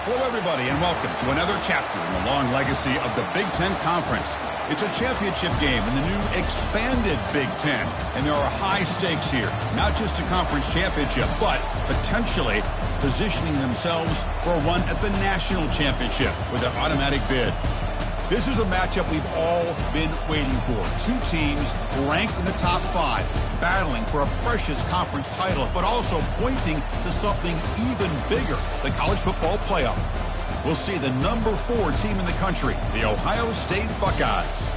Hello, everybody, and welcome to another chapter in the long legacy of the Big Ten Conference. It's a championship game in the new expanded Big Ten, and there are high stakes here. Not just a conference championship, but potentially positioning themselves for a run at the national championship with an automatic bid. This is a matchup we've all been waiting for. Two teams ranked in the top 5, battling for a precious conference title, but also pointing to something even bigger, the college football playoff. We'll see the number 4 team in the country, the Ohio State Buckeyes,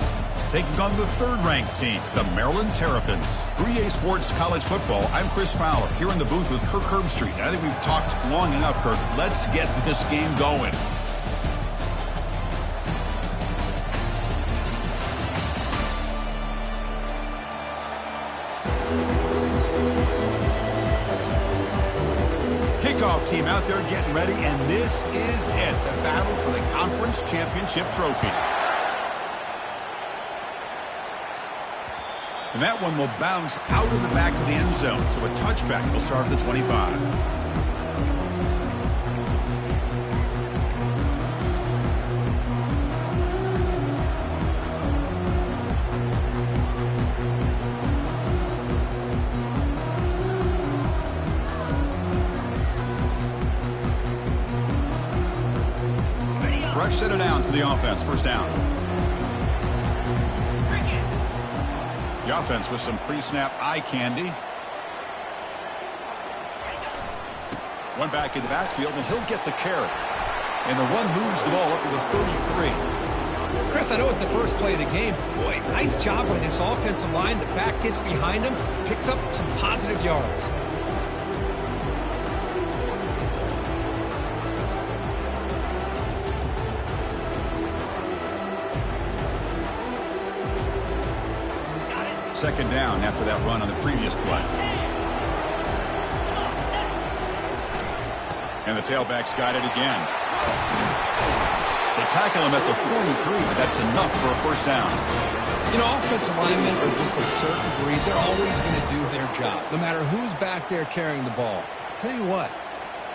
taking on the 3rd-ranked team, the Maryland Terrapins. 3A Sports College Football, I'm Chris Fowler, here in the booth with Kirk Herbstreit. I think we've talked long enough, Kirk. Let's get this game going. Kickoff team out there getting ready, and this is it, the battle for the conference championship trophy. And that one will bounce out of the back of the end zone, so a touchback will start at the 25. Fresh set of downs for the offense. First down. The offense with some pre-snap eye candy. One back in the backfield, and he'll get the carry. And the one moves the ball up to the 33. Chris, I know it's the first play of the game. Boy, nice job by this offensive line. The back gets behind him, picks up some positive yards. Second down after that run on the previous play. And the tailback's got it again. They tackle him at the 43, but that's enough for a first down. You know, offensive linemen are just a certain breed. They're always going to do their job, no matter who's back there carrying the ball. I'll tell you what,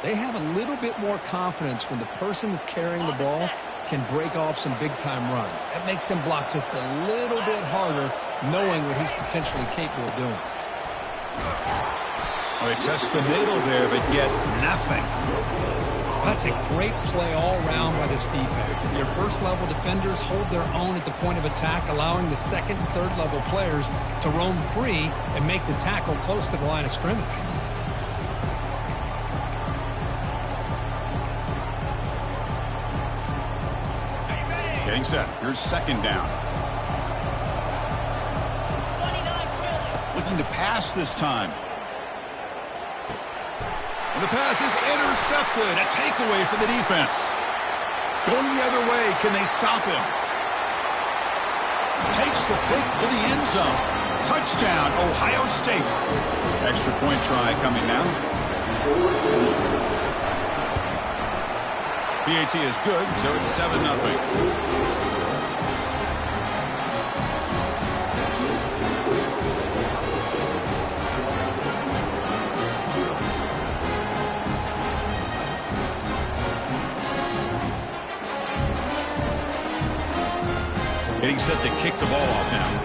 they have a little bit more confidence when the person that's carrying the ball can break off some big-time runs. That makes them block just a little bit harder, knowing what he's potentially capable of doing. Well, they test the middle there, but get nothing. That's a great play all around by this defense. Your first-level defenders hold their own at the point of attack, allowing the second and third-level players to roam free and make the tackle close to the line of scrimmage. Getting set. Here's second down. Looking to pass this time. And the pass is intercepted. A takeaway for the defense. Going the other way. Can they stop him? Takes the pick to the end zone. Touchdown, Ohio State. Extra point try coming now. PAT is good, so it's 7-0. Getting set to kick the ball off now.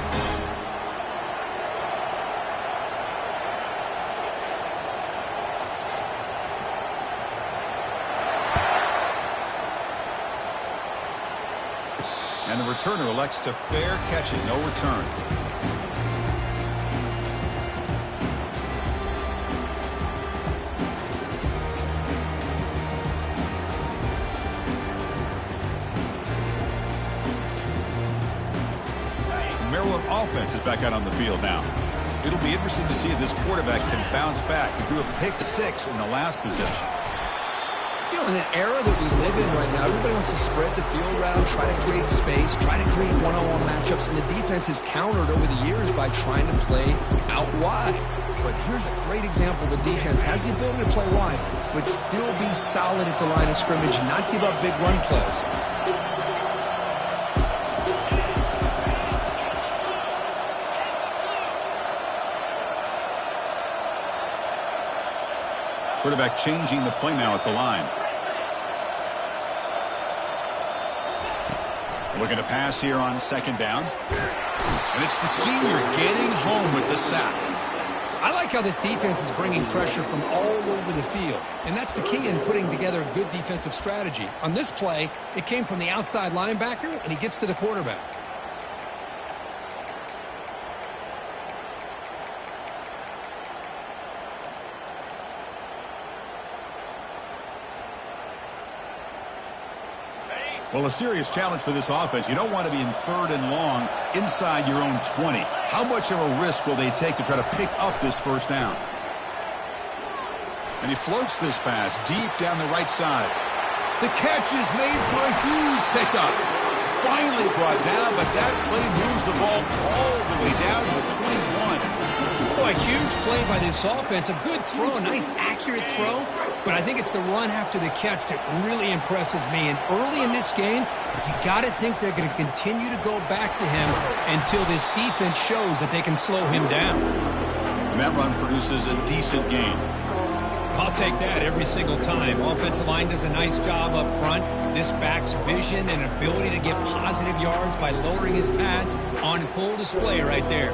And the returner elects to fair catch it. No return. Maryland offense is back out on the field now. It'll be interesting to see if this quarterback can bounce back. He threw a pick-6 in the last possession. You know, in the era that we live in right now, everybody wants to spread the field around, try to create space, try to create one-on-one matchups, and the defense is countered over the years by trying to play out wide. But here's a great example. The defense has the ability to play wide, but still be solid at the line of scrimmage, not give up big run plays. Quarterback changing the play now at the line. Looking to pass here on second down. And it's the senior getting home with the sack. I like how this defense is bringing pressure from all over the field. And that's the key in putting together a good defensive strategy. On this play, it came from the outside linebacker, and he gets to the quarterback. Well, a serious challenge for this offense. You don't want to be in third and long inside your own 20. How much of a risk will they take to try to pick up this first down? And he floats this pass deep down the right side. The catch is made for a huge pickup. Finally brought down, but that play moves the ball all the way down to the 21. Oh, a huge play by this offense. A good throw, a nice accurate throw. But I think it's the run after the catch that really impresses me. And early in this game, you got to think they're going to continue to go back to him until this defense shows that they can slow him down. And that run produces a decent gain. I'll take that every single time. Offensive line does a nice job up front. This back's vision and ability to get positive yards by lowering his pads on full display right there.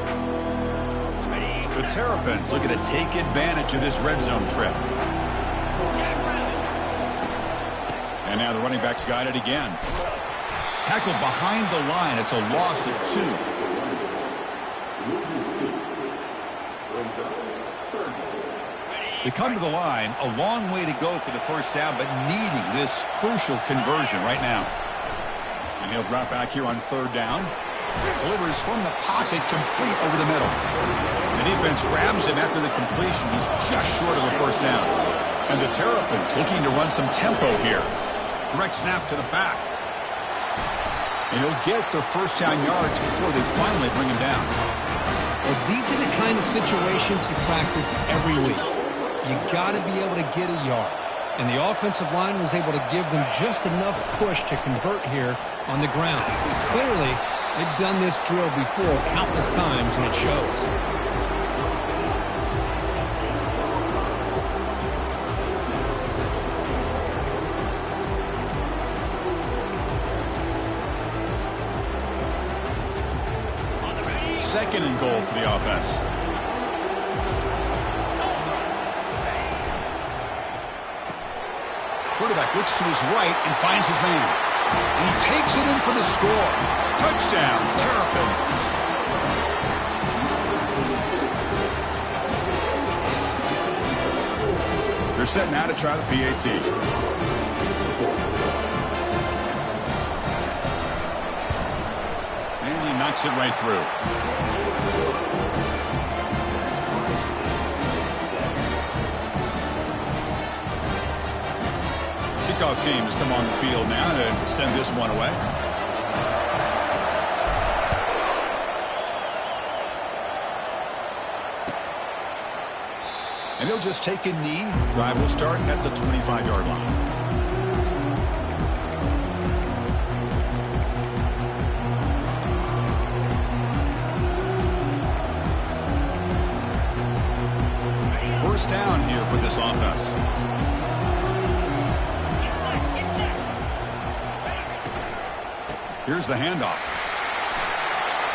The Terrapins looking to take advantage of this red zone trip. And now the running back's got it again. Tackled behind the line. It's a loss of 2. They come to the line, a long way to go for the first down, but needing this crucial conversion right now. And he'll drop back here on third down. Delivers from the pocket, complete over the middle. The defense grabs him after the completion. He's just short of a first down. And the Terrapins looking to run some tempo here. Direct snap to the back. And he'll get the first down yards before they finally bring him down. Well, these are the kind of situations you practice every week. You got to be able to get a yard. And the offensive line was able to give them just enough push to convert here on the ground. Clearly, they've done this drill before countless times, and it shows. Second and goal for the offense. Quarterback looks to his right and finds his man. And he takes it in for the score. Touchdown, Terrapins. They're set now to try the PAT. And he knocks it right through. Kickoff team has come on the field now to send this one away. And he'll just take a knee. Drive will start at the 25-yard line. First down here for this offense. Here's the handoff.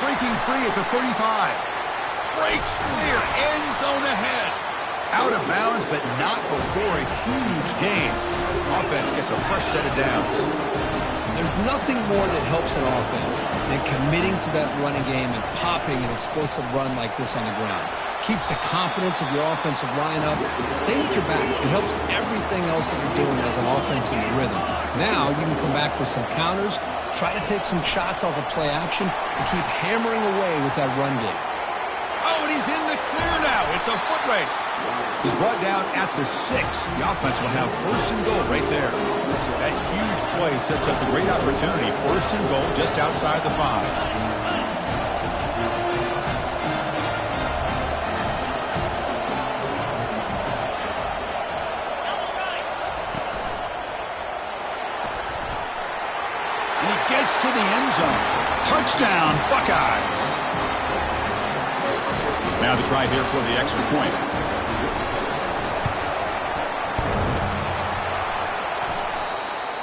Breaking free at the 35. Breaks clear. End zone ahead. Out of bounds, but not before a huge gain. Offense gets a fresh set of downs. There's nothing more that helps an offense than committing to that running game and popping an explosive run like this on the ground. Keeps the confidence of your offensive line up. Same with your back. It helps everything else that you're doing as an offensive rhythm. Now you can come back with some counters, try to take some shots off of play action, and keep hammering away with that run game. Oh, and he's in the clear now. It's a foot race. He's brought down at the 6. The offense will have first and goal right there. That huge play sets up a great opportunity. First and goal just outside the 5. Gets to the end zone. Touchdown, Buckeyes. Now the try here for the extra point.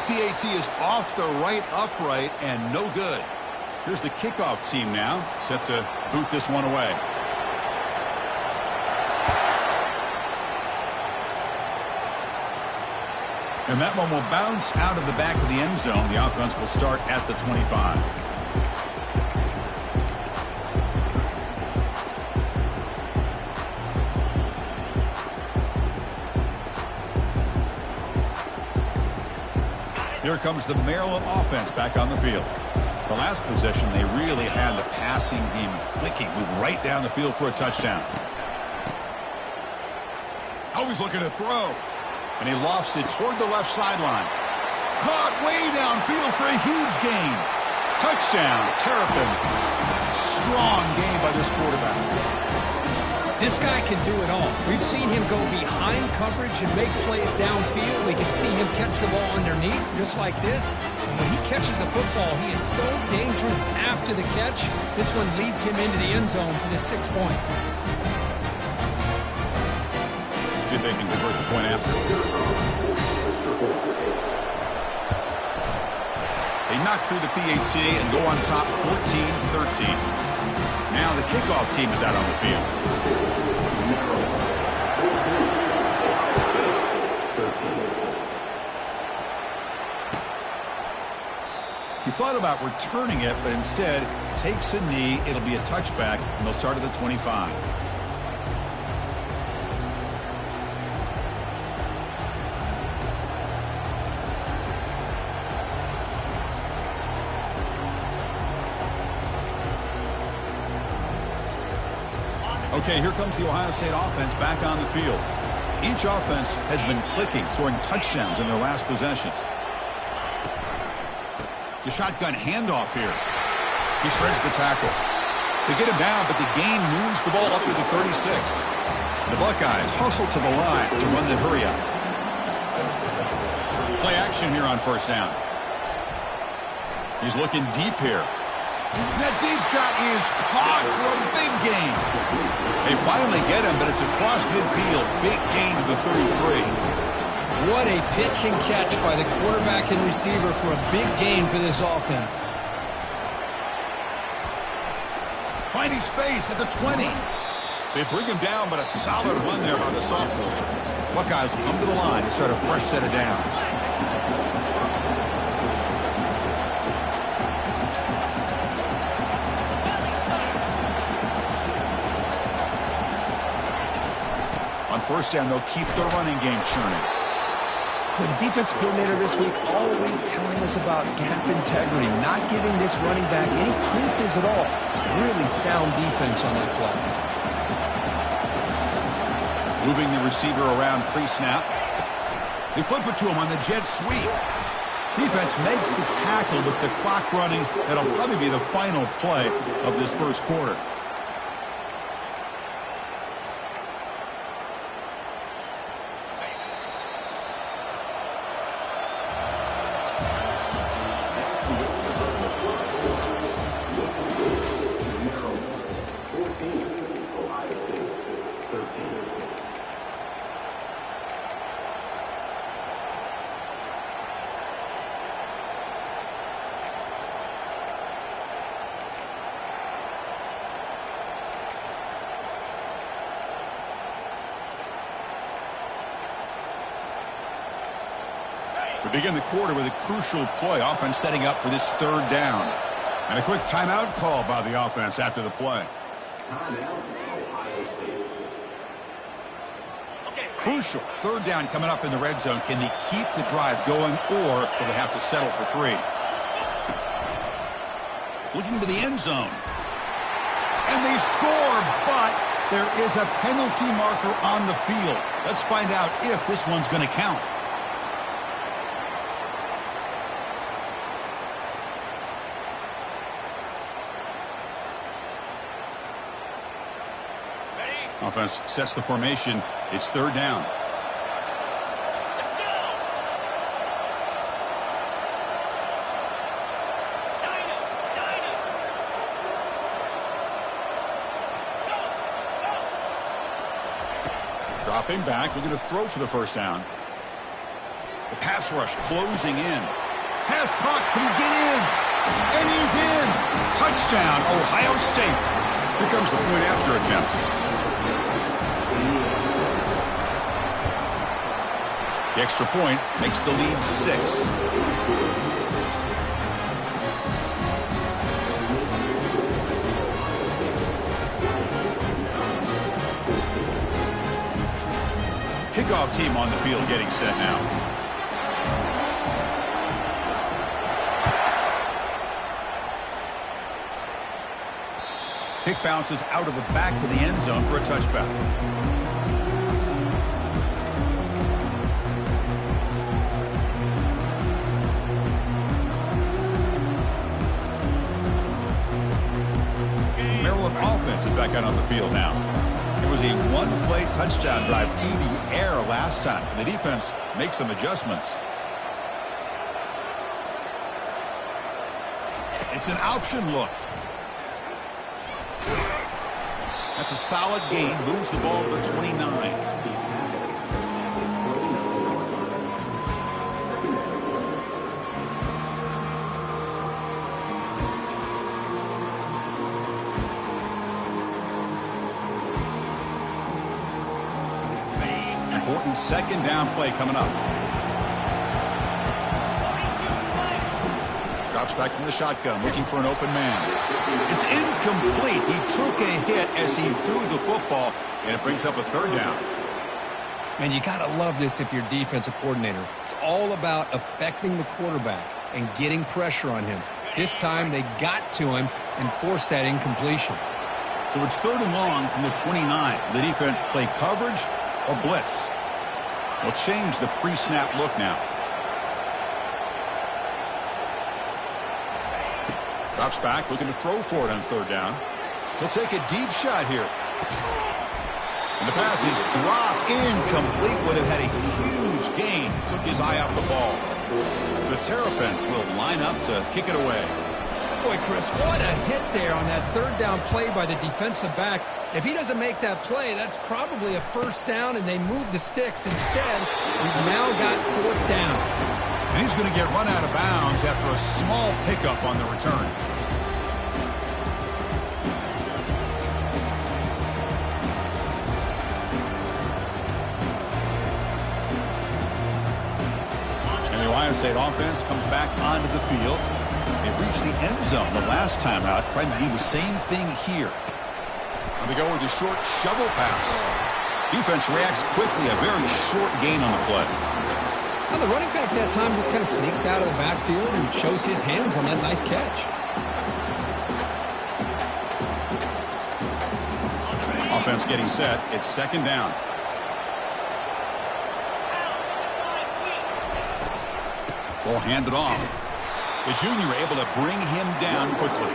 The PAT is off the right upright and no good. Here's the kickoff team now, set to boot this one away. And that one will bounce out of the back of the end zone. The offense will start at the 25. Here comes the Maryland offense back on the field. The last possession, they really had the passing game clicking. Move right down the field for a touchdown. Always looking to throw. And he lofts it toward the left sideline. Caught way downfield for a huge gain. Touchdown, Terrapin. Strong game by this quarterback. This guy can do it all. We've seen him go behind coverage and make plays downfield. We can see him catch the ball underneath, just like this. And when he catches a football, he is so dangerous after the catch. This one leads him into the end zone for the 6 points. See if they can convert the point after. They knock through the PAT and go on top 14-13. Now the kickoff team is out on the field. He thought about returning it, but instead takes a knee. It'll be a touchback, and they'll start at the 25. Okay, here comes the Ohio State offense back on the field. Each offense has been clicking, scoring touchdowns in their last possessions. The shotgun handoff here. He shreds the tackle. They get him down, but the gain moves the ball up to the 36. The Buckeyes hustle to the line to run the hurry up. Play action here on first down. He's looking deep here. That deep shot is caught for a big gain. They finally get him, but it's across midfield. Big gain to the 33. What a pitch and catch by the quarterback and receiver for a big gain for this offense. Finding space at the 20. They bring him down, but a solid run there by the sophomore. Buckeyes come to the line to start a fresh set of downs. On first down, they'll keep their running game churning. Well, the defense coordinator this week all week telling us about gap integrity, not giving this running back any creases at all. Really sound defense on that play. Moving the receiver around pre-snap. They flip it to him on the jet sweep. Defense makes the tackle with the clock running. That'll probably be the final play of this first quarter. We begin the quarter with a crucial play. Offense setting up for this third down. And a quick timeout call by the offense after the play. Crucial. Third down coming up in the red zone. Can they keep the drive going, or will they have to settle for 3? Looking to the end zone. And they score, but there is a penalty marker on the field. Let's find out if this one's going to count. Offense sets the formation. It's third down. Let's go. Dropping back, looking to throw for the first down. The pass rush closing in. Pass caught. Can he get in? And he's in. Touchdown, Ohio State. Here comes the point after attempt. The extra point makes the lead 6. Kickoff team on the field getting set now. Kick bounces out of the back of the end zone for a touchback. Maryland offense is back out on the field now. It was a one-play touchdown drive through the air last time. The defense makes some adjustments. It's an option look. That's a solid gain. Moves the ball to the 29. Important second down play coming up. Drops back from the shotgun, looking for an open man. It's incomplete. He took a hit as he threw the football, and it brings up a third down. Man, you got to love this if you're defensive coordinator. It's all about affecting the quarterback and getting pressure on him. This time they got to him and forced that incompletion. So it's 3rd and long from the 29. The defense play coverage or blitz. They'll change the pre-snap look now. Drops back, looking to throw for it on 3rd down. He'll take a deep shot here. And the pass is dropped. Incomplete. Would have had a huge gain. Took his eye off the ball. The Terrapins will line up to kick it away. Boy, Chris, what a hit there on that 3rd down play by the defensive back. If he doesn't make that play, that's probably a 1st down, and they move the sticks. Instead, we've now got 4th down. And he's going to get run out of bounds after a small pickup on the return. And the Ohio State offense comes back onto the field. They reached the end zone the last time out, trying to do the same thing here. And they go with a short shovel pass. Defense reacts quickly, a very short gain on the play. Well, the running back that time just kind of sneaks out of the backfield and shows his hands on that nice catch. Offense getting set. It's 2nd down. Ball handed off. The junior able to bring him down quickly.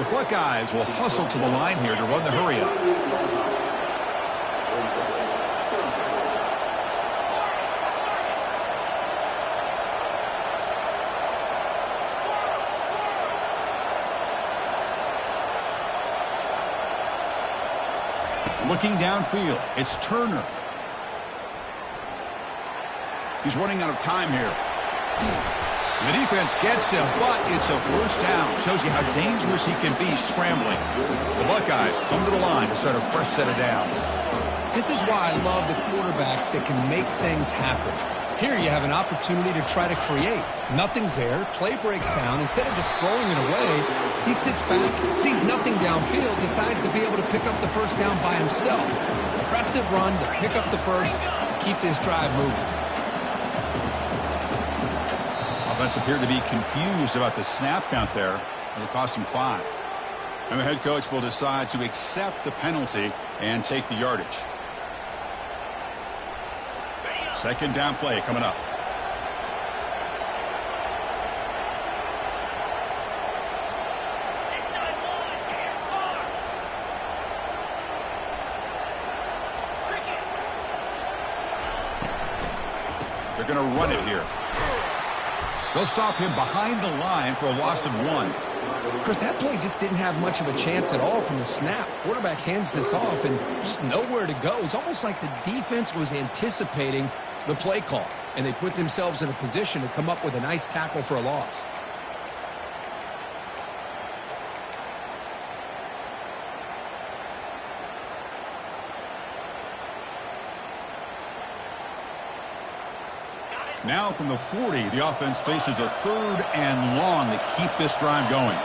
The Buckeyes will hustle to the line here to run the hurry up. Looking downfield, it's Turner. He's running out of time here. The defense gets him, but it's a 1st down. Shows you how dangerous he can be scrambling. The Buckeyes come to the line to start a fresh set of downs. This is why I love the quarterbacks that can make things happen. Here you have an opportunity to try to create. Nothing's there. Play breaks down. Instead of just throwing it away, he sits back, sees nothing downfield, decides to be able to pick up the 1st down by himself. Aggressive run to pick up the 1st, keep this drive moving. Offense appeared to be confused about the snap count there. It'll cost him 5. And the head coach will decide to accept the penalty and take the yardage. 2nd down play coming up. They're going to run it here. They'll stop him behind the line for a loss of 1. Chris, that play just didn't have much of a chance at all from the snap. Quarterback hands this off and just nowhere to go. It's almost like the defense was anticipating the play call. and they put themselves in a position to come up with a nice tackle for a loss. Now from the 40, the offense faces a 3rd and long to keep this drive going.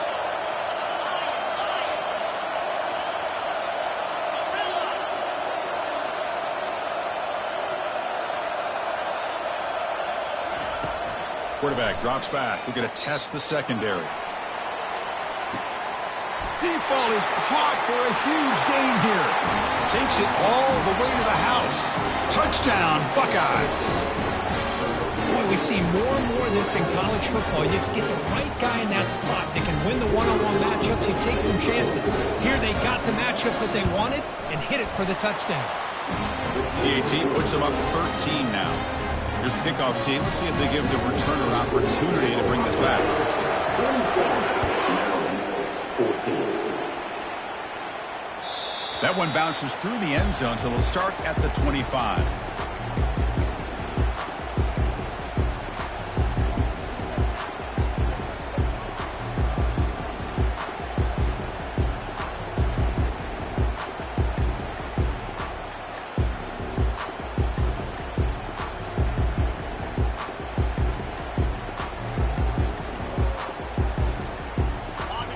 Quarterback drops back. We're going to test the secondary. Deep ball is caught for a huge gain here. Takes it all the way to the house. Touchdown, Buckeyes. Boy, we see more and more of this in college football. You get the right guy in that slot. They can win the one-on-one matchups. You take some chances. Here they got the matchup that they wanted and hit it for the touchdown. PAT puts them up 13 now. Here's the kickoff team. Let's see if they give the returner an opportunity to bring this back. That one bounces through the end zone, so they'll start at the 25.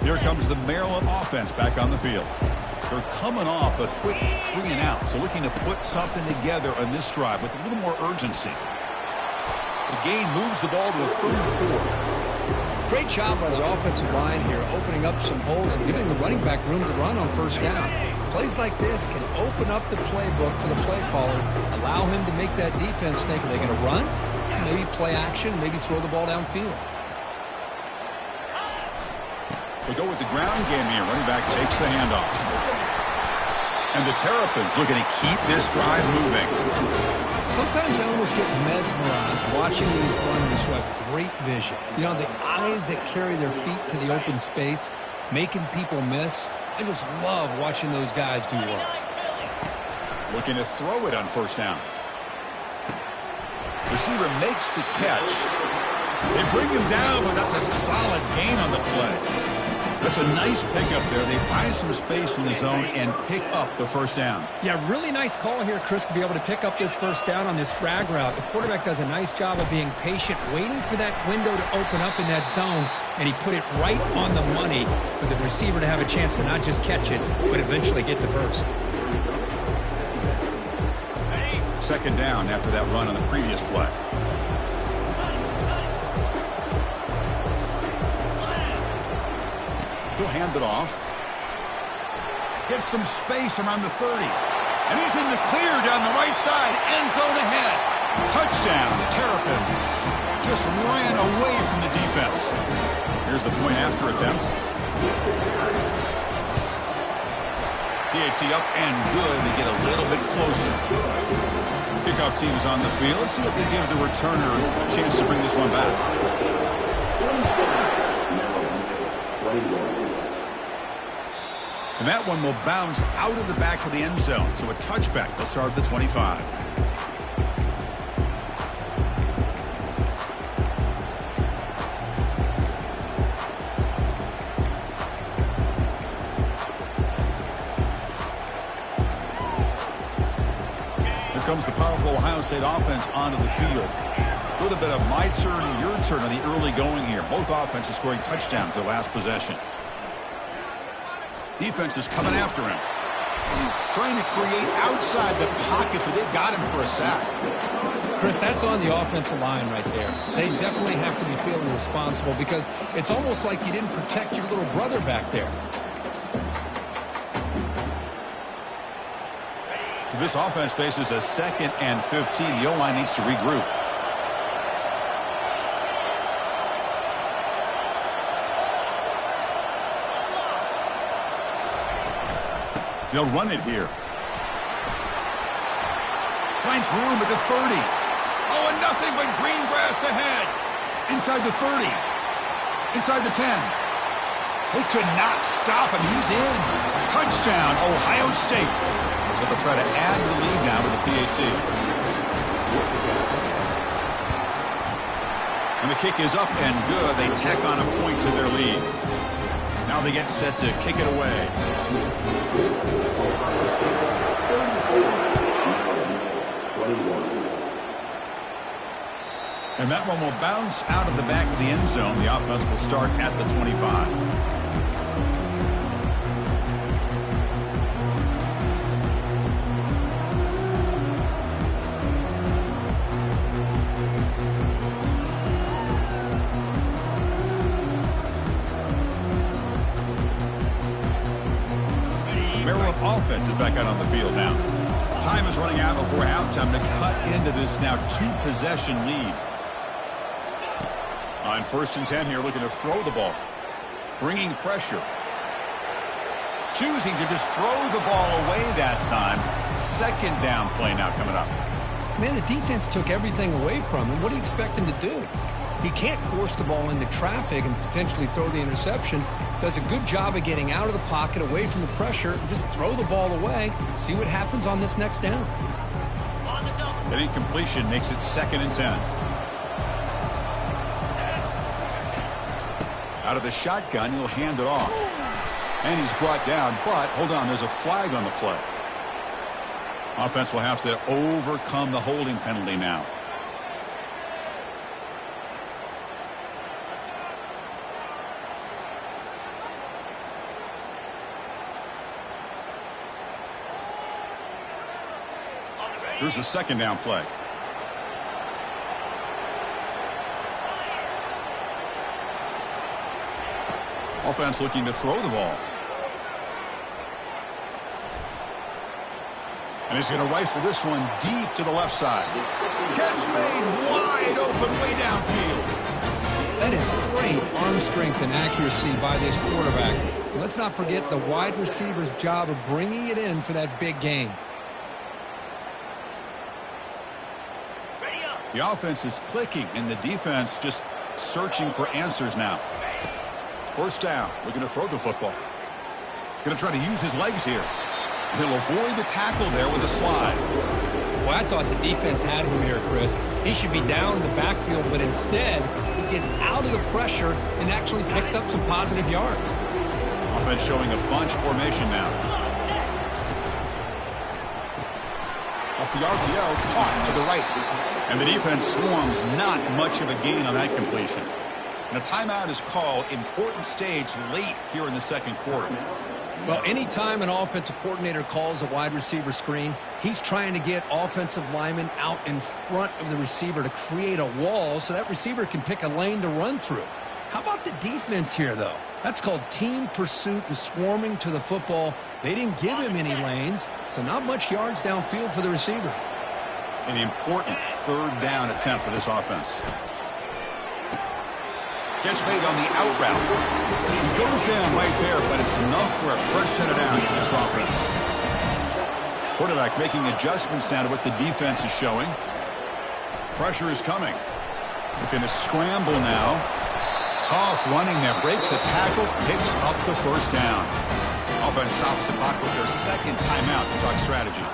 Here comes the Maryland offense back on the field. They're coming off a quick 3 and out, so looking to put something together on this drive with a little more urgency. The gain moves the ball to a 3rd and 4. Great job by the offensive line here, opening up some holes and giving the running back room to run on 1st down. Plays like this can open up the playbook for the play caller, allow him to make that defense think, are they going to run? Maybe play action, maybe throw the ball downfield. We go with the ground game here. Running back takes the handoff. And the Terrapins looking to keep this drive moving. Sometimes I almost get mesmerized watching these runners who have great vision. You know, the eyes that carry their feet to the open space, making people miss. I just love watching those guys do work. Looking to throw it on 1st down. Receiver makes the catch. They bring him down, but that's a solid gain on the play. That's a nice pickup there. They buy some space in the zone and pick up the 1st down. Yeah, really nice call here, Chris, to be able to pick up this 1st down on this drag route. The quarterback does a nice job of being patient, waiting for that window to open up in that zone, and he put it right on the money for the receiver to have a chance to not just catch it, but eventually get the 1st. 2nd down after that run on the previous play. He'll hand it off. Gets some space around the 30. And he's in the clear down the right side. End zone ahead. Touchdown, the Terrapins. Just ran away from the defense. Here's the point after attempt. PAT up and good. They get a little bit closer. Kickoff team is on the field. Let's see if they give the returner a chance to bring this one back. And that one will bounce out of the back of the end zone. So a touchback. They'll start at the 25. Here comes the powerful Ohio State offense onto the field. A little bit of my turn and your turn on the early going here. Both offenses scoring touchdowns their last possession. Defense is coming after him. Trying to create outside the pocket, but they've got him for a sack. Chris, that's on the offensive line right there. They definitely have to be feeling responsible because it's almost like you didn't protect your little brother back there. This offense faces a 2nd and 15. The O-line needs to regroup. They'll run it here. Finds room at the 30. Oh, and nothing but green grass ahead. Inside the 30. Inside the 10. They could not stop him. He's in. Touchdown, Ohio State. But they'll try to add to the lead now with the PAT. And the kick is up and good. They tack on a point to their lead. Now they get set to kick it away. And that one will bounce out of the back of the end zone. The offense will start at the 25. Maryland offense is back out on the field now. Time is running out before halftime to cut into this now two-possession lead. On 1st and 10 here, looking to throw the ball. Bringing pressure. Choosing to just throw the ball away that time. 2nd down play now coming up. Man, the defense took everything away from him. What do you expect him to do? He can't force the ball into traffic and potentially throw the interception. Does a good job of getting out of the pocket, away from the pressure, and just throw the ball away. See what happens on this next down. An incompletion makes it 2nd and 10. Out of the shotgun, he'll hand it off. And he's brought down, but hold on, there's a flag on the play. Offense will have to overcome the holding penalty now. Here's the 2nd down play. Offense looking to throw the ball. And he's going to rifle this one deep to the left side. Catch made wide open way downfield. That is great arm strength and accuracy by this quarterback. Let's not forget the wide receiver's job of bringing it in for that big gain. The offense is clicking, and the defense just searching for answers now. 1st down. Looking to throw the football. Going to try to use his legs here. He'll avoid the tackle there with a slide. Well, I thought the defense had him here, Chris. He should be down in the backfield, but instead he gets out of the pressure and actually picks up some positive yards. Offense showing a bunch formation now. Off the RPO, caught to the right. And the defense swarms, not much of a gain on that completion. And a timeout is called. Important stage late here in the 2nd quarter. Well, anytime an offensive coordinator calls a wide receiver screen, he's trying to get offensive linemen out in front of the receiver to create a wall so that receiver can pick a lane to run through. How about the defense here, though? That's called team pursuit and swarming to the football. They didn't give him any lanes, so not much yards downfield for the receiver. An important 3rd down attempt for this offense. Catch made on the out route. He goes down right there, but it's enough for a fresh set of downs for this offense. Quarterback making adjustments now to what the defense is showing. Pressure is coming. Looking to scramble now. Tough running there. Breaks a tackle. Picks up the 1st down. Offense stops the clock with their 2nd timeout to talk strategy.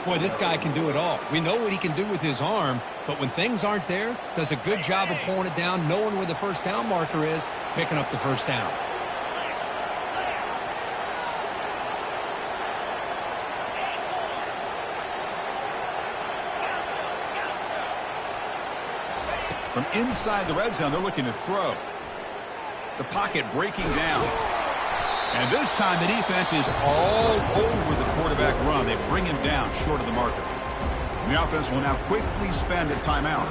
Boy, this guy can do it all. We know what he can do with his arm, but when things aren't there, does a good job of pulling it down, knowing where the 1st down marker is, picking up the 1st down. From inside the red zone, they're looking to throw. The pocket breaking down. And this time the defense is all over the quarterback run. They bring him down short of the marker. And the offense will now quickly spend a timeout.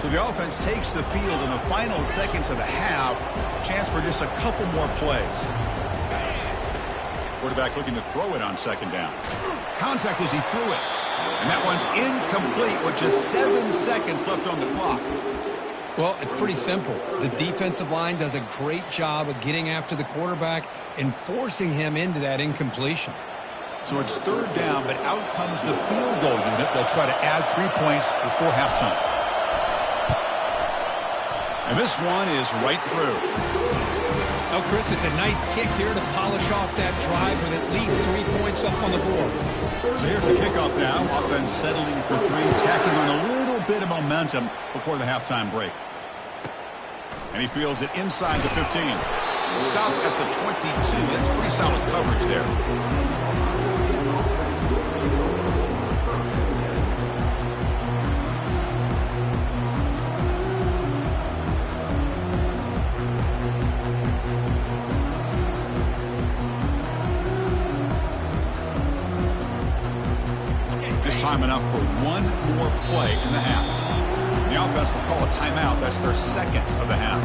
So the offense takes the field in the final seconds of the half. Chance for just a couple more plays. Quarterback looking to throw it on 2nd down. Contact as he threw it. And that one's incomplete with just 7 seconds left on the clock. Well, it's pretty simple. The defensive line does a great job of getting after the quarterback and forcing him into that incompletion. So it's 3rd down, but out comes the field goal unit. They'll try to add 3 points before halftime. And this one is right through. Oh, Chris, it's a nice kick here to polish off that drive with at least 3 points up on the board. So here's the kickoff now. Offense settling for three, tacking on a little bit of momentum before the halftime break. And he fields it inside the 15. Stop at the 22. That's pretty solid coverage there. Time enough for one more play in the half. The offense will call a timeout. That's their second of the half.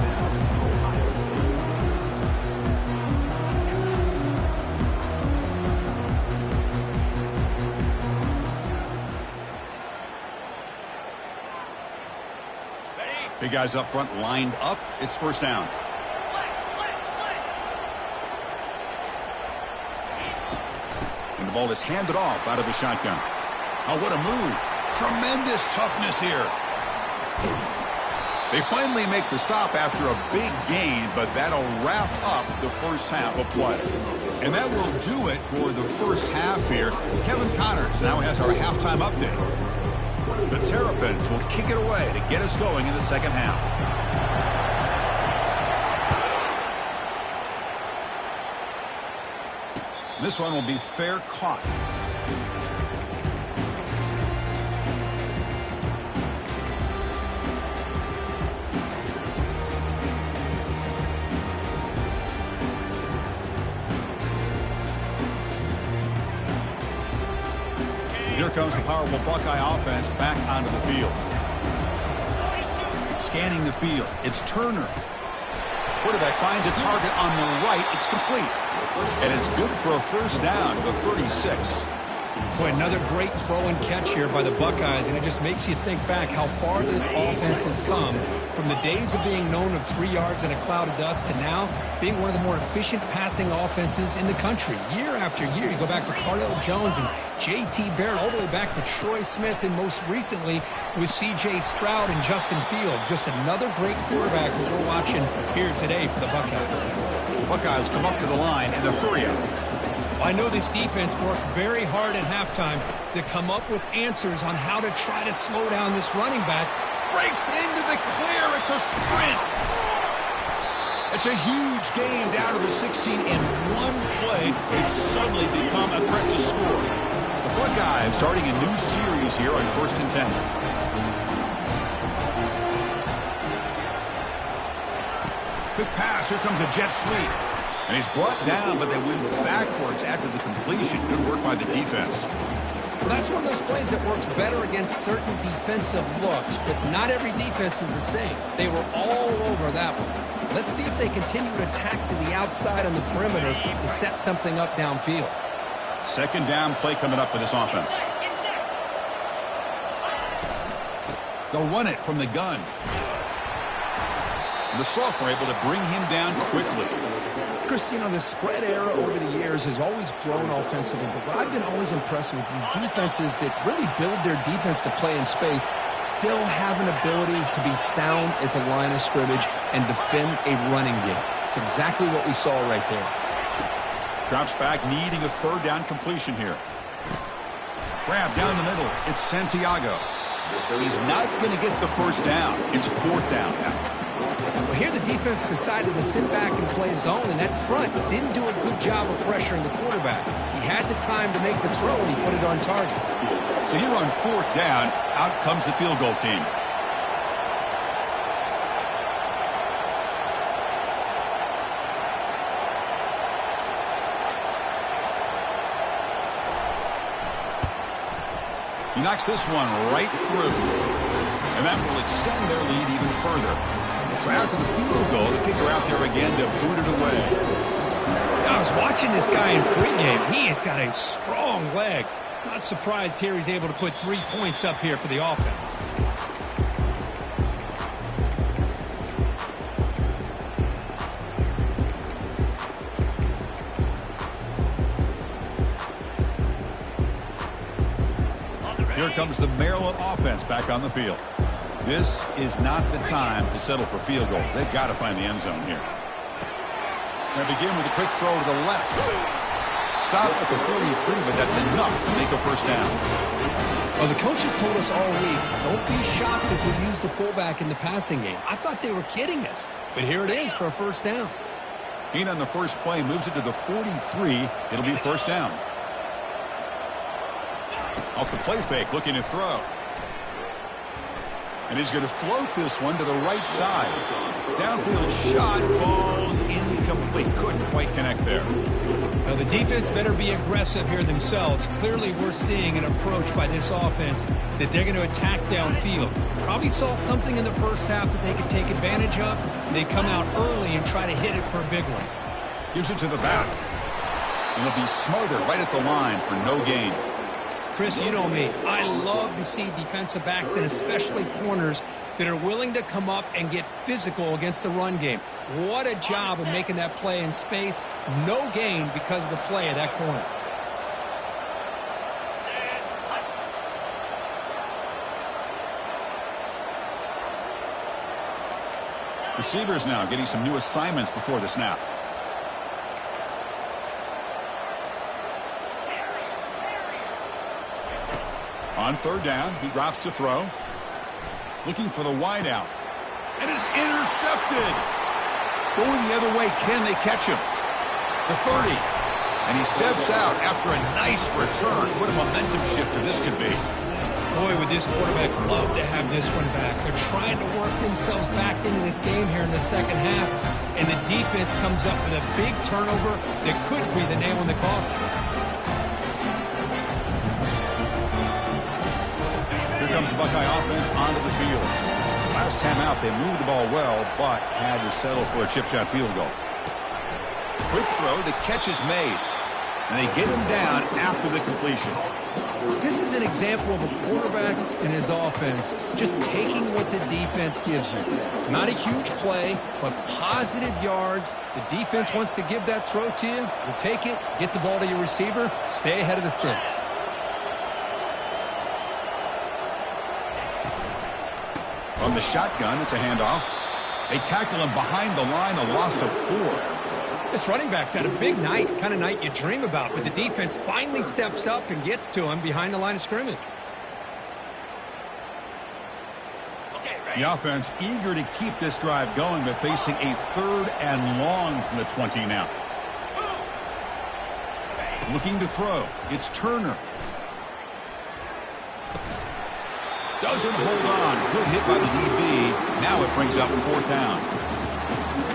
Big guys up front lined up. It's first down. And the ball is handed off out of the shotgun. Oh, what a move. Tremendous toughness here. They finally make the stop after a big gain, but that'll wrap up the first half of play. And that will do it for the first half here. Kevin Connors now has our halftime update. The Terrapins will kick it away to get us going in the second half. This one will be fair caught. Here comes the powerful Buckeye offense back onto the field. Scanning the field. It's Turner. Quarterback finds a target on the right. It's complete. And it's good for a first down, the 36. Boy, another great throw and catch here by the Buckeyes, and it just makes you think back how far this offense has come from the days of being known of 3 yards in a cloud of dust to now being one of the more efficient passing offenses in the country. Year after year, you go back to Cardell Jones and J.T. Barrett, all the way back to Troy Smith, and most recently with C.J. Stroud and Justin Field. Just another great quarterback that we're watching here today for the Buckeyes. The Buckeyes come up to the line in the hurry-up. I know this defense worked very hard at halftime to come up with answers on how to try to slow down this running back. Breaks into the clear. It's a sprint. It's a huge gain down to the 16 in one play. It's suddenly become a threat to score. The Buckeyes starting a new series here on 1st and 10. Quick pass. Here comes a jet sweep. And he's brought down, but they went backwards after the completion. Good work by the defense. Well, that's one of those plays that works better against certain defensive looks, but not every defense is the same. They were all over that one. Let's see if they continue to attack to the outside on the perimeter to set something up downfield. Second down play coming up for this offense. They'll run it from the gun. The Soft were able to bring him down quickly. Chris, you know, the spread era over the years has always grown offensively, but what I've been always impressed with defenses that really build their defense to play in space still have an ability to be sound at the line of scrimmage and defend a running game. It's exactly what we saw right there. Drops back, needing a third down completion here. Grab down the middle. It's Santiago. He's not going to get the first down. It's fourth down now. Well, here the defense decided to sit back and play zone, and that front didn't do a good job of pressuring the quarterback. He had the time to make the throw, and he put it on target. So here on fourth down, out comes the field goal team. He knocks this one right through, and that will extend their lead even further. So after the field goal, the kicker out there again to boot it away. I was watching this guy in pregame. He has got a strong leg. Not surprised here he's able to put 3 points up here for the offense. Here comes the Maryland offense back on the field. This is not the time to settle for field goals. They've got to find the end zone here. They begin with a quick throw to the left. Stop at the 43, but that's enough to make a first down. Well, the coaches told us all week, don't be shocked if we use the fullback in the passing game. I thought they were kidding us, but here it is for a first down. Gain on the first play moves it to the 43. It'll be first down. Off the play fake, looking to throw. And he's going to float this one to the right side. Downfield shot falls incomplete. Couldn't quite connect there. Now, the defense better be aggressive here themselves. Clearly, we're seeing an approach by this offense that they're going to attack downfield. Probably saw something in the first half that they could take advantage of. They come out early and try to hit it for a big one. Gives it to the back. And it'll be smothered right at the line for no gain. Chris, you know me. I love to see defensive backs and especially corners that are willing to come up and get physical against the run game. What a job of making that play in space. No gain because of the play of that corner. Receivers now getting some new assignments before the snap. On third down, he drops to throw. Looking for the wide out. And is intercepted. Going the other way, can they catch him? The 30. And he steps out after a nice return. What a momentum shifter this could be. Boy, would this quarterback love to have this one back. They're trying to work themselves back into this game here in the second half. And the defense comes up with a big turnover that could be the nail in the coffin. Here comes the Buckeye offense onto the field. Last time out, they moved the ball well, but had to settle for a chip shot field goal. Quick throw, the catch is made. And they get him down after the completion. This is an example of a quarterback and his offense just taking what the defense gives you. Not a huge play, but positive yards. The defense wants to give that throw to you. You take it, get the ball to your receiver, stay ahead of the sticks. From the shotgun, it's a handoff. They tackle him behind the line, a loss of 4. This running back's had a big night, kind of night you dream about, but the defense finally steps up and gets to him behind the line of scrimmage. The offense eager to keep this drive going, but facing a 3rd and long from the 20 now. Looking to throw. It's Turner. Doesn't hold on. Good hit by the DB. Now it brings up 4th down.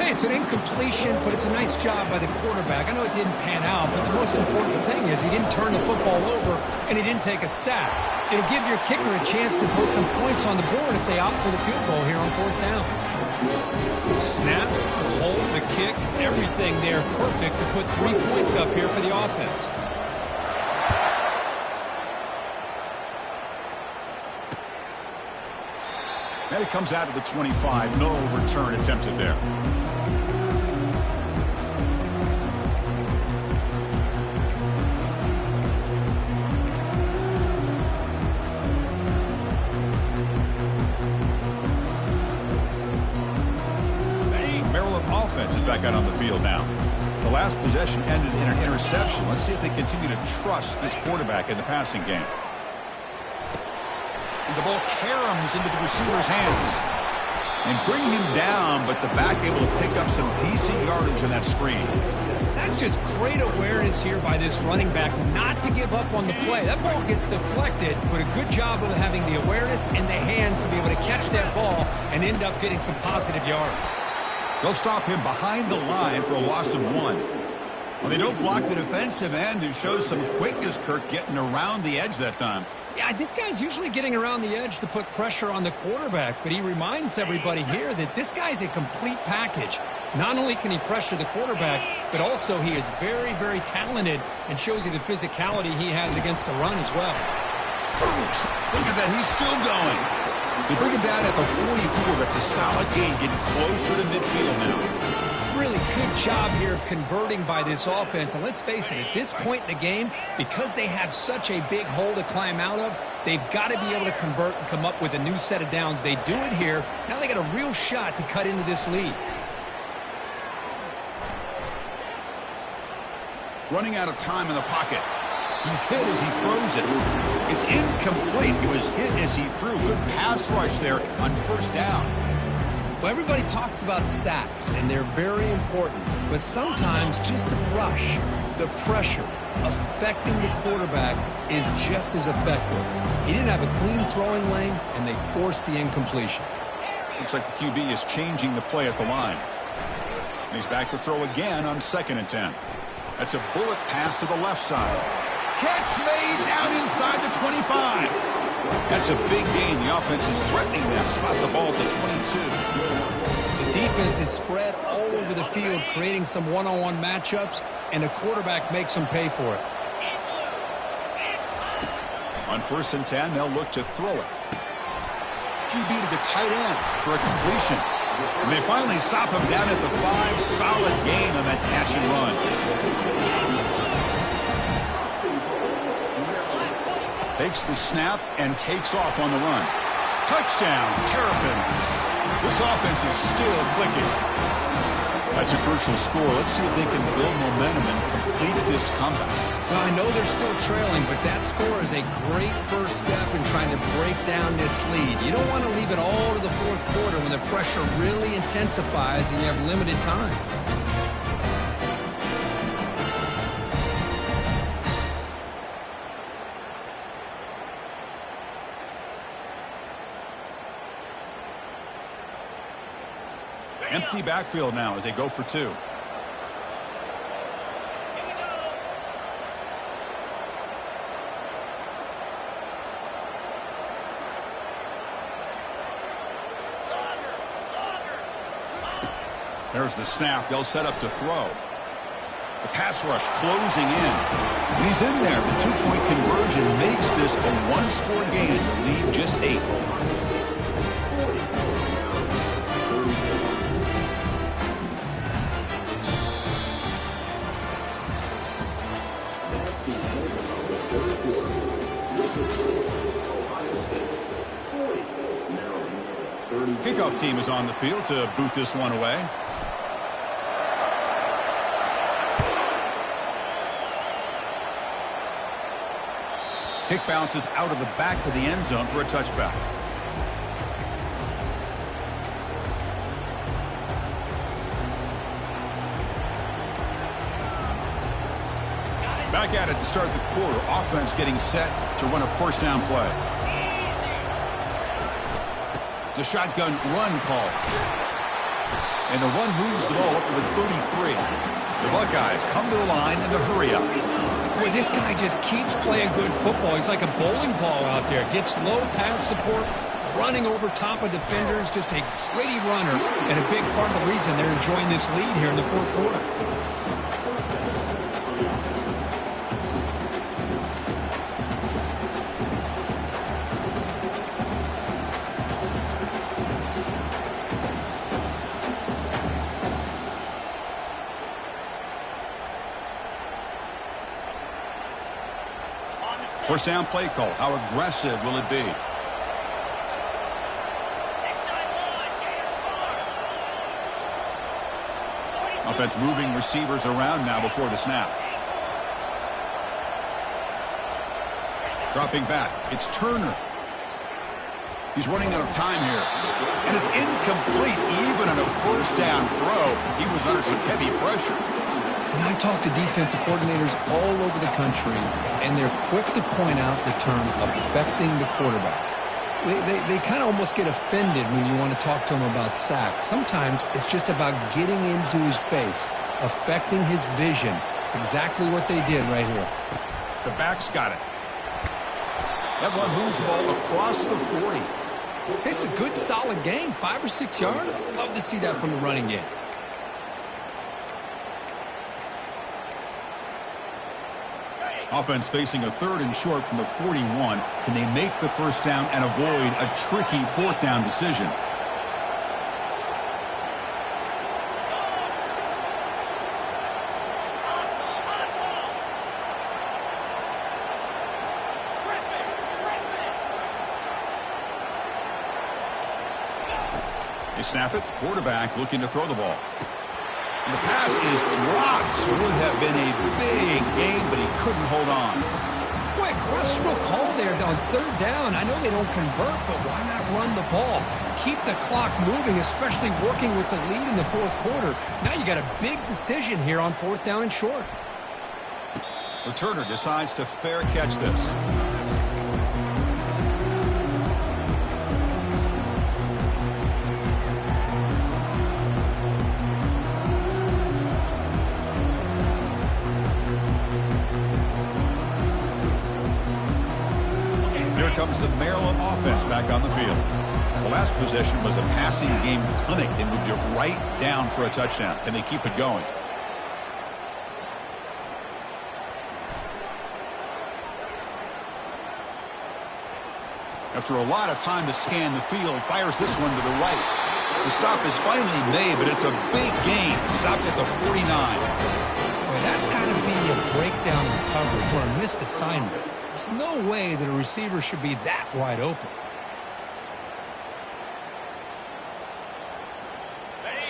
Hey, it's an incompletion, but it's a nice job by the quarterback. I know it didn't pan out, but the most important thing is he didn't turn the football over and he didn't take a sack. It'll give your kicker a chance to put some points on the board if they opt for the field goal here on 4th down. Snap, the hold, the kick, everything there perfect to put 3 points up here for the offense. And it comes out to the 25. No return attempted there. Maryland offense is back out on the field now. The last possession ended in an interception. Let's see if they continue to trust this quarterback in the passing game. The ball caroms into the receiver's hands. And bring him down, but the back able to pick up some decent yardage on that screen. That's just great awareness here by this running back not to give up on the play. That ball gets deflected, but a good job of having the awareness and the hands to be able to catch that ball and end up getting some positive yards. They'll stop him behind the line for a loss of 1. Well, they don't block the defensive end and shows some quickness, Kirk, getting around the edge that time. Yeah, this guy's usually getting around the edge to put pressure on the quarterback, but he reminds everybody here that this guy's a complete package. Not only can he pressure the quarterback, but also he is very, very talented and shows you the physicality he has against the run as well. Look at that, he's still going. They bring him down at the 44. That's a solid gain, getting closer to midfield now. Really good job here of converting by this offense. And let's face it, at this point in the game, because they have such a big hole to climb out of, they've got to be able to convert and come up with a new set of downs. They do it here. Now they got a real shot to cut into this lead. running out of time in the pocket. He's hit as he throws it. It's incomplete. He was hit as he threw. Good pass rush there on first down. Well, everybody talks about sacks, and they're very important. But sometimes just the rush, the pressure, affecting the quarterback is just as effective. He didn't have a clean throwing lane, and they forced the incompletion. Looks like the QB is changing the play at the line. And he's back to throw again on 2nd and 10. That's a bullet pass to the left side. Catch made down inside the 25. That's a big gain. The offense is threatening that. Spot the ball to 22. The defense is spread all over the field, creating some one-on-one matchups, and the quarterback makes them pay for it. On 1st and 10, they'll look to throw it. QB to the tight end for a completion. And they finally stop him down at the 5. Solid gain on that catch and run. Takes the snap and takes off on the run. Touchdown, Terrapins. This offense is still clicking. That's a crucial score. Let's see if they can build momentum and complete this comeback. Well, I know they're still trailing, but that score is a great first step in trying to break down this lead. You don't want to leave it all to the 4th quarter when the pressure really intensifies and you have limited time. Empty backfield now as they go for 2. There's the snap. They'll set up to throw. The pass rush closing in. And he's in there. The 2-point conversion makes this a 1-score game. The lead just 8. Kickoff team is on the field to boot this one away. Kick bounces out of the back of the end zone for a touchback. Back at it to start the quarter. Offense getting set to run a 1st down play. It's a shotgun run call. And the run moves the ball up to the 33. The Buckeyes come to the line in the hurry up. Boy, this guy just keeps playing good football. He's like a bowling ball out there. Gets low pad support, running over top of defenders. Just a gritty runner, and a big part of the reason they're enjoying this lead here in the 4th quarter. First down play call. How aggressive will it be? Offense moving receivers around now before the snap. Dropping back. It's Turner. He's running out of time here. And it's incomplete. Even on a 1st down throw, he was under some heavy pressure. And I talk to defensive coordinators all over the country, and they're quick to point out the term affecting the quarterback. They kind of almost get offended when you want to talk to them about sacks. Sometimes it's just about getting into his face, affecting his vision. It's exactly what they did right here. The back's got it. That one moves the ball across the 40. It's a good, solid game. 5 or 6 yards. Love to see that from the running game. Offense facing a 3rd and short from the 41. Can they make the 1st down and avoid a tricky 4th down decision? They snap it. Quarterback looking to throw the ball. And the pass is dropped. It would have been a big game, but he couldn't hold on. Boy, questionable call there on third down. I know they don't convert, but why not run the ball? Keep the clock moving, especially working with the lead in the fourth quarter. Now you got a big decision here on fourth down and short. Returner decides to fair catch this. Here comes the Maryland offense back on the field. The last possession was a passing game clinic. They moved it right down for a touchdown. Can they keep it going? After a lot of time to scan the field, fires this one to the right. The stop is finally made, but it's a big gain. Stopped at the 49. Boy, that's got to be a breakdown in coverage or a missed assignment. There's no way that a receiver should be that wide open.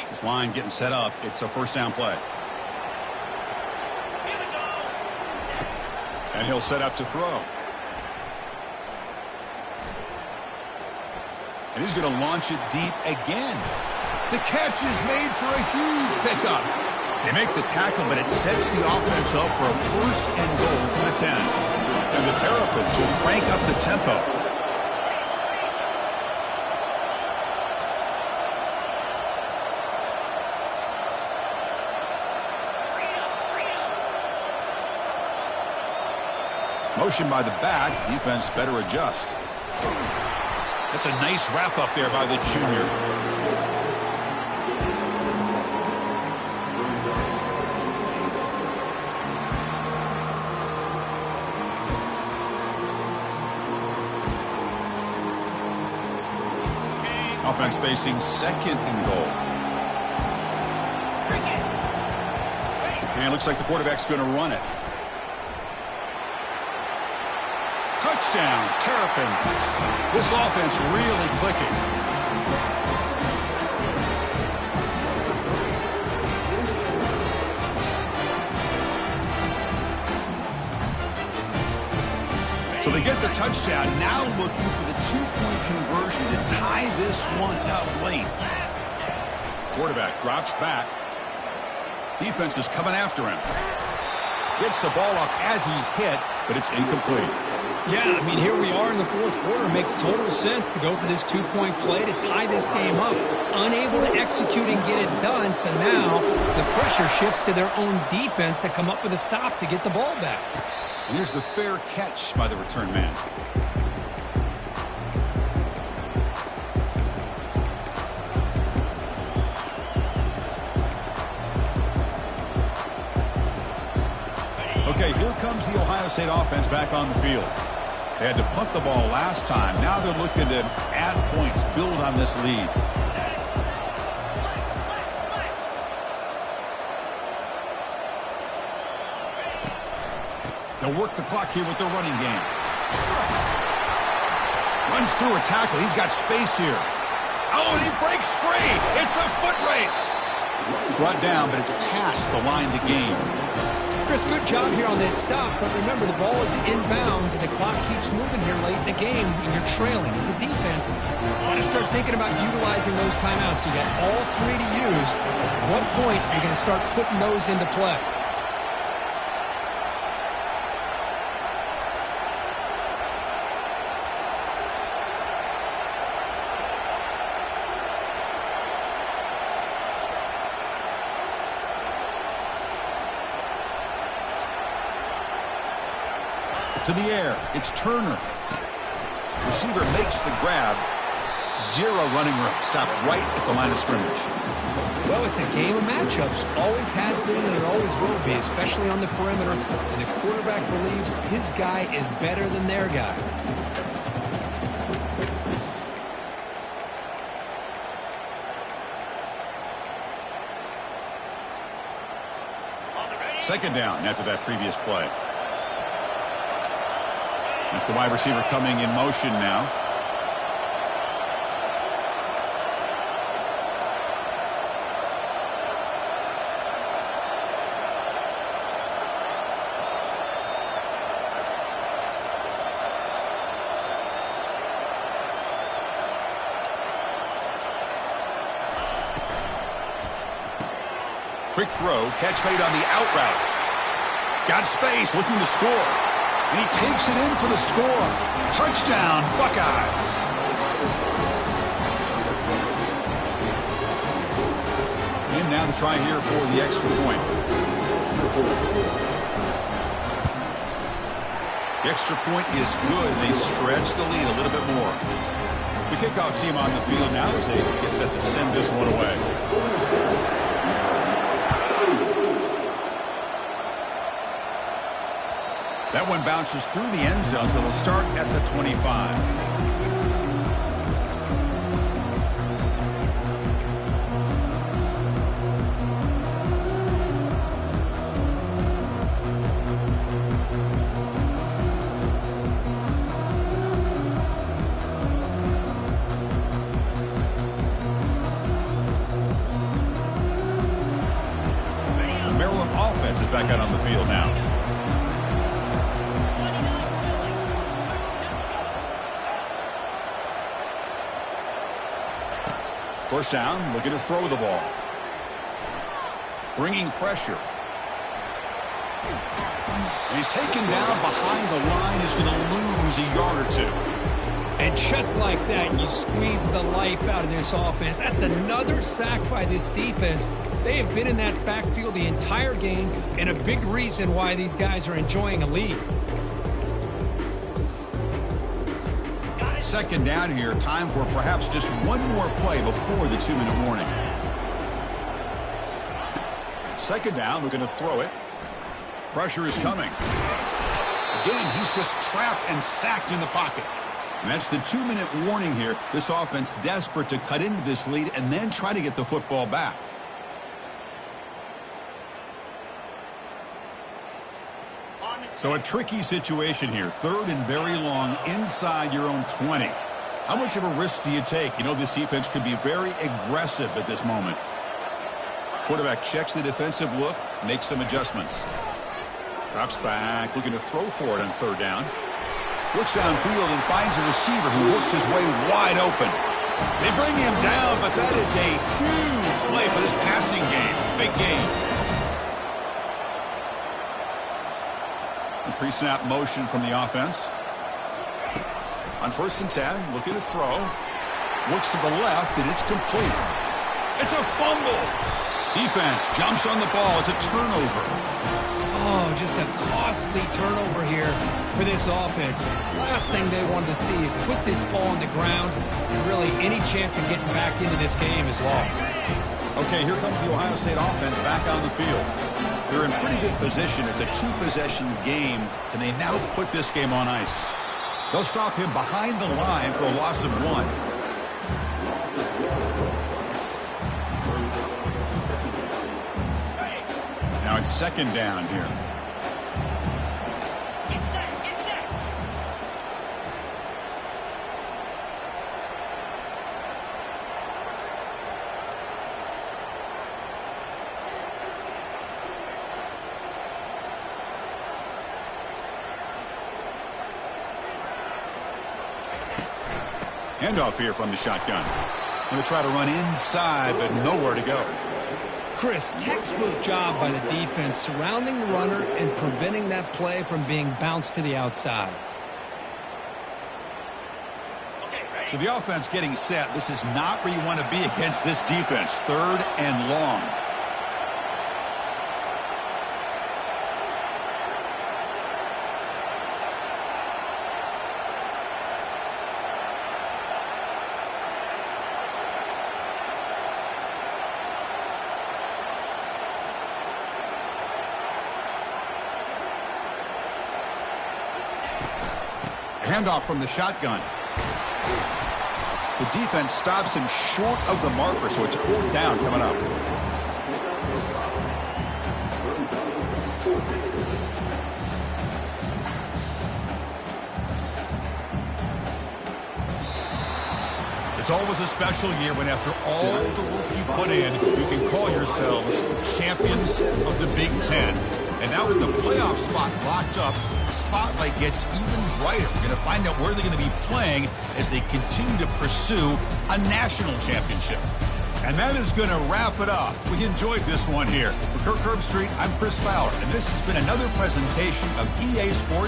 This line getting set up. It's a first down play. And he'll set up to throw. And he's going to launch it deep again. The catch is made for a huge pickup. They make the tackle, but it sets the offense up for a first and goal from the 10. And the Terrapins will crank up the tempo. Motion by the back. Defense better adjust. That's a nice wrap up there by the junior. Offense facing second and goal. And it looks like the quarterback's going to run it. Touchdown, Terrapins. This offense really clicking. So they get the touchdown, now looking for the two-point conversion to tie this one up late. Quarterback drops back. Defense is coming after him. Gets the ball off as he's hit, but it's incomplete. Yeah, I mean, here we are in the fourth quarter. It makes total sense to go for this two-point play to tie this game up. Unable to execute and get it done, so now the pressure shifts to their own defense to come up with a stop to get the ball back. And here's the fair catch by the return man. Okay, here comes the Ohio State offense back on the field. They had to punt the ball last time. Now they're looking to add points, build on this lead. They'll work the clock here with their running game. Runs through a tackle. He's got space here. Oh, and he breaks free. It's a foot race. Brought down, but it's past the line to gain. Chris, good job here on this stop, but remember the ball is inbounds and the clock keeps moving here late in the game and you're trailing. As a defense, you want to start thinking about utilizing those timeouts. You got all three to use. At what point are you going to start putting those into play? To the air, it's Turner. Receiver makes the grab. Zero running room. Stopped right at the line of scrimmage. Well, it's a game of matchups. Always has been and it always will be, especially on the perimeter. And the quarterback believes his guy is better than their guy. Second down after that previous play. That's the wide receiver coming in motion now. Quick throw, catch made on the out route. Got space, looking to score. And he takes it in for the score. Touchdown, Buckeyes. And now the try here for the extra point. The extra point is good. They stretch the lead a little bit more. The kickoff team on the field now as they get set to send this one away. That one bounces through the end zone, so they'll start at the 25. The Maryland offense is back out on the field now. First down, looking to throw the ball. Bringing pressure. And he's taken down behind the line. He's going to lose a yard or two. And just like that, you squeeze the life out of this offense. That's another sack by this defense. They have been in that backfield the entire game, and a big reason why these guys are enjoying a lead. Second down here, time for perhaps just one more play before the 2-minute warning. Second down, we're going to throw it. Pressure is coming. Again, he's just trapped and sacked in the pocket. And that's the 2-minute warning here. This offense desperate to cut into this lead and then try to get the football back. So a tricky situation here. Third and very long inside your own 20. How much of a risk do you take? You know, this defense could be very aggressive at this moment. Quarterback checks the defensive look, makes some adjustments. Drops back, looking to throw for it on third down. Looks downfield and finds a receiver who worked his way wide open. They bring him down, but that is a huge play for this passing game. Big game. Pre-snap motion from the offense. On 1st and 10, looking to throw. Looks to the left, and it's complete. It's a fumble. Defense jumps on the ball. It's a turnover. Oh, just a costly turnover here for this offense. Last thing they wanted to see is put this ball on the ground, and really any chance of getting back into this game is lost. Okay, here comes the Ohio State offense back on the field. They're in pretty good position. It's a 2-possession game. Can they now put this game on ice? They'll stop him behind the line for a loss of 1. Now it's second down here. Handoff here from the shotgun. Going to try to run inside, but nowhere to go. Chris, textbook job by the defense surrounding the runner and preventing that play from being bounced to the outside. So the offense getting set. This is not where you want to be against this defense. Third and long. Handoff from the shotgun. The defense stops him short of the marker, so it's 4th down coming up. It's always a special year when after all the work you put in, you can call yourselves champions of the Big Ten. And now with the playoff spot locked up, the spotlight gets even brighter. We're going to find out where they're going to be playing as they continue to pursue a national championship. And that is going to wrap it up. We enjoyed this one here. For Kirk Herbstreit, I'm Chris Fowler, and this has been another presentation of EA Sports